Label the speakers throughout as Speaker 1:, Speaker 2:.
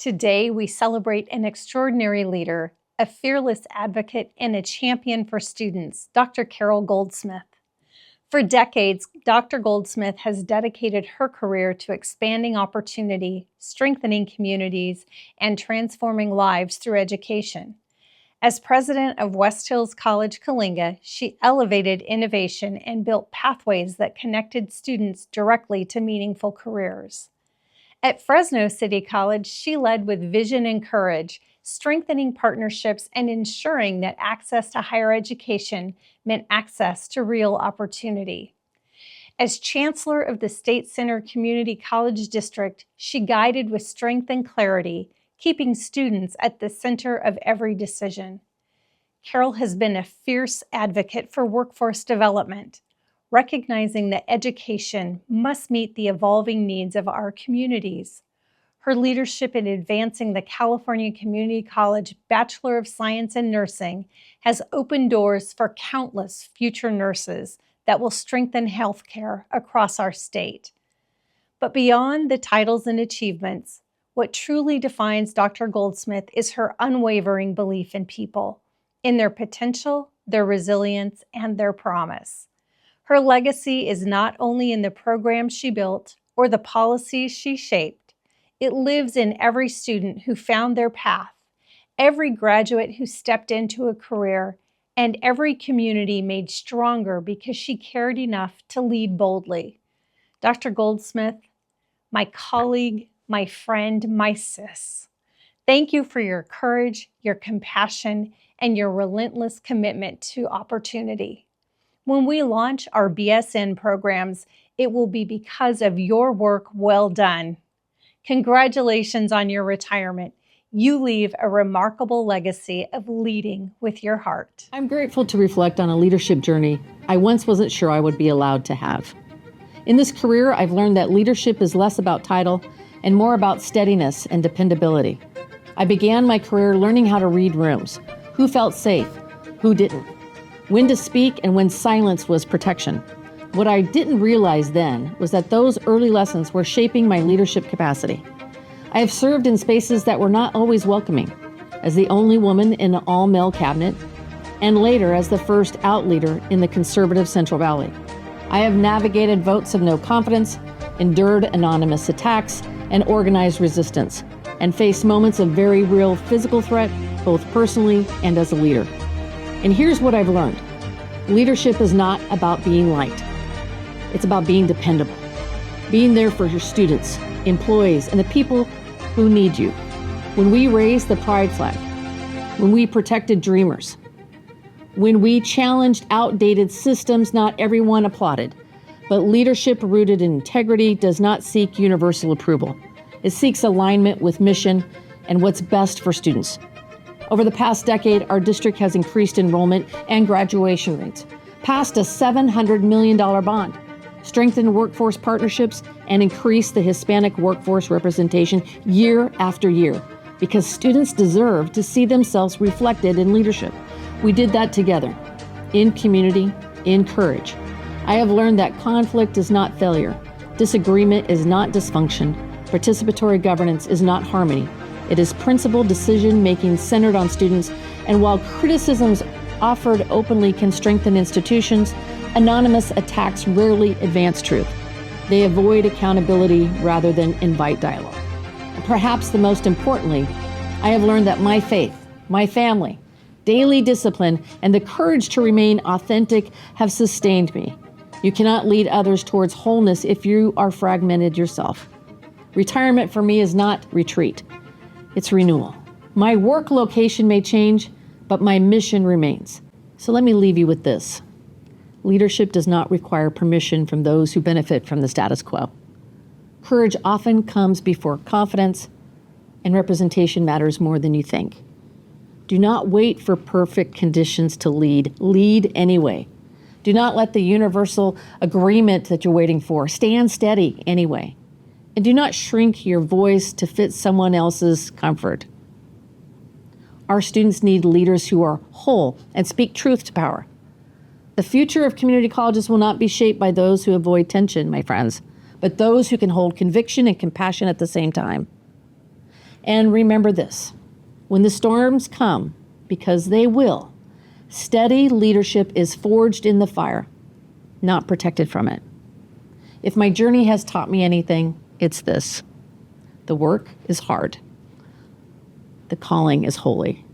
Speaker 1: Today, we celebrate an extraordinary leader, a fearless advocate, and a champion for students, Dr. Carole Goldsmith. For decades, Dr. Goldsmith has dedicated her career to expanding opportunity, strengthening communities, and transforming lives through education. As president of West Hills College Coalinga, she elevated innovation and built pathways that connected students directly to meaningful careers. At Fresno City College, she led with vision and courage, strengthening partnerships and ensuring that access to higher education meant access to real opportunity. As Chancellor of the State Center Community College District, she guided with strength and clarity, keeping students at the center of every decision. Carole has been a fierce advocate for workforce development, recognizing that education must meet the evolving needs of our communities. Her leadership in advancing the California Community College Bachelor of Science in Nursing has opened doors for countless future nurses that will strengthen healthcare across our state. But beyond the titles and achievements, what truly defines Dr. Goldsmith is her unwavering belief in people, in their potential, their resilience, and their promise. Her legacy is not only in the programs she built or the policies she shaped, it lives in every student who found their path, every graduate who stepped into a career, and every community made stronger because she cared enough to lead boldly. Dr. Goldsmith, my colleague, my friend, my sis, thank you for your courage, your compassion, and your relentless commitment to opportunity. When we launch our BSN programs, it will be because of your work well done. Congratulations on your retirement. You leave a remarkable legacy of leading with your heart.
Speaker 2: I'm grateful to reflect on a leadership journey I once wasn't sure I would be allowed to have. In this career, I've learned that leadership is less about title and more about steadiness and dependability. I began my career learning how to read rooms, who felt safe, who didn't, when to speak and when silence was protection. What I didn't realize then was that those early lessons were shaping my leadership capacity. I have served in spaces that were not always welcoming, as the only woman in an all-male cabinet, and later as the first out leader in the conservative Central Valley. I have navigated votes of no confidence, endured anonymous attacks and organized resistance, and faced moments of very real physical threat, both personally and as a leader. And here's what I've learned. Leadership is not about being liked. It's about being dependable, being there for your students, employees, and the people who need you. When we raised the pride flag, when we protected dreamers, when we challenged outdated systems, not everyone applauded. But leadership rooted in integrity does not seek universal approval. It seeks alignment with mission and what's best for students. Over the past decade, our district has increased enrollment and graduation rates, passed a $700 million bond, strengthened workforce partnerships, and increased the Hispanic workforce representation year after year, because students deserve to see themselves reflected in leadership. We did that together, in community, in courage. I have learned that conflict is not failure, disagreement is not dysfunction, participatory governance is not harmony. It is principled decision-making centered on students, and while criticisms offered openly can strengthen institutions, anonymous attacks rarely advance truth. They avoid accountability rather than invite dialogue. And perhaps the most importantly, I have learned that my faith, my family, daily discipline, and the courage to remain authentic have sustained me. You cannot lead others towards wholeness if you are fragmented yourself. Retirement for me is not retreat. It's renewal. My work location may change, but my mission remains. So let me leave you with this. Leadership does not require permission from those who benefit from the status quo. Courage often comes before confidence, and representation matters more than you think. Do not wait for perfect conditions to lead. Lead anyway. Do not let the universal agreement that you're waiting for. Stand steady anyway. And do not shrink your voice to fit someone else's comfort. Our students need leaders who are whole and speak truth to power. The future of community colleges will not be shaped by those who avoid tension, my friends, but those who can hold conviction and compassion at the same time. And remember this, when the storms come, because they will, steady leadership is forged in the fire, not protected from it. If my journey has taught me anything, it's this. The work is hard. The calling is holy.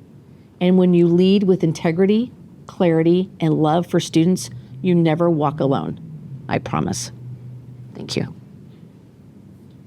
Speaker 2: And when you lead with integrity, clarity, and love for students, you never walk alone. I promise. Thank you.